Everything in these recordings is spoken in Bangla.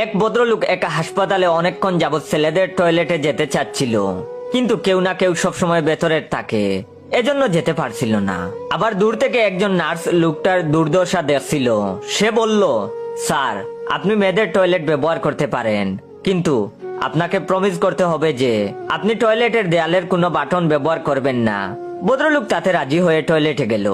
এক ভদ্রলোক একা হাসপাতালে অনেকক্ষণ যাবৎ ছেলেদের টয়লেটে যেতে চাচ্ছিল, কিন্তু কেউ না কেউ সবসময় ভেতরে থাকে, এজন্য যেতে পারছিল না। আবার দূর থেকে একজন নার্স লোকটার দুর্দশা দেখছিল। সে বলল, স্যার, আপনি মেয়েদের টয়লেট ব্যবহার করতে পারেন, কিন্তু আপনাকে প্রমিস করতে হবে যে আপনি টয়লেটের দেয়ালের কোনো বাটন ব্যবহার করবেন না। ভদ্রলোক তাতে রাজি হয়ে টয়লেটে গেল।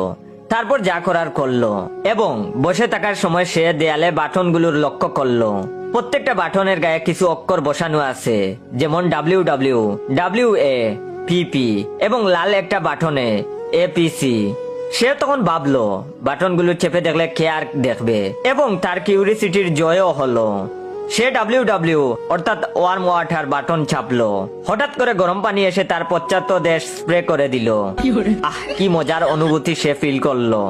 তারপর যা করার করলো এবং বসে থাকার সময় সে দেয়ালে বাটনগুলোর লক্ষ্য করলো। প্রত্যেকটা বাটনের গায়ে কিছু অক্ষর বসানো আছে, যেমন WW, WA, PP এবং লাল একটা বাটনে APC। সে তখন ভাবলো, বাটনগুলো চেপে দেখলে কে আর দেখবে, এবং তার কিউরিসিটির জয়ও হলো। সে WW অর্থাৎ ওয়ার্ম ওয়াটার বাটন চাপলো। হঠাৎ করে গরম পানি এসে তার পশ্চাৎ দেশ স্প্রে করে দিল। কি মজার অনুভূতি সে ফিল করলো।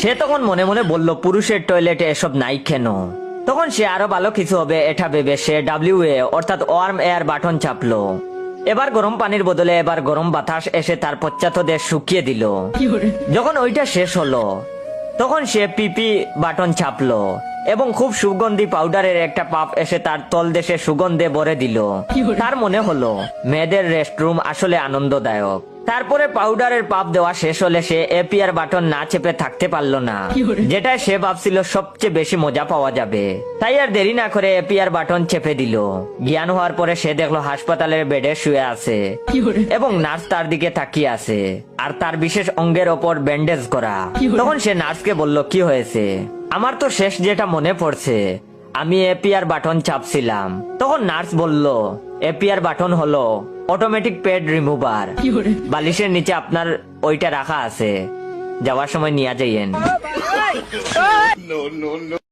সে তখন মনে মনে বলল, পুরুষের টয়লেটে এসব নাই কেন? তখন সে আরো ভালো কিছু হবে এটা ভেবে সে WA অর্থাৎ ওয়ার্ম এয়ার বাটন চাপলো। এবার গরম পানির বদলে এবার গরম বাতাস এসে তার পশ্চাৎ দেশ শুকিয়ে দিল। যখন ওইটা শেষ হলো, তখন সে PP বাটন চাপলো এবং খুব সুগন্ধি পাউডারের একটা পাপ এসে তার তলদেশে সুগন্ধে ভরে দিল। তার মনে হলো মেয়েদের রেস্টরুম আসলে আনন্দদায়ক। তারপরে পাউডারের পাপ দেওয়া শেষ হলে সে APR বাটন না চেপে থাকতে পারলো না, যেটা সে ভাবছিল সবচেয়ে বেশি মজা পাওয়া যাবে। তাই আর দেরি না করে APR বাটন চেপে দিল। জ্ঞান হওয়ার পরে সে দেখলো হাসপাতালের বেডে শুয়ে আছে এবং নার্স তার দিকে তাকিয়ে আছে, আর তার বিশেষ অঙ্গের ওপর ব্যান্ডেজ করা। তখন সে নার্সকে বলল, কি হয়েছে? আমার তো শেষ যেটা মনে পড়ছে, আমি APR বাটন চাপছিলাম। তখন নার্স বলল, APR বাটন হলো অটোমেটিক পেড রিমুভার। বালিশের নিচে আপনার ওইটা রাখা আছে, যাওয়ার সময় নিয়ে যাইয়েন।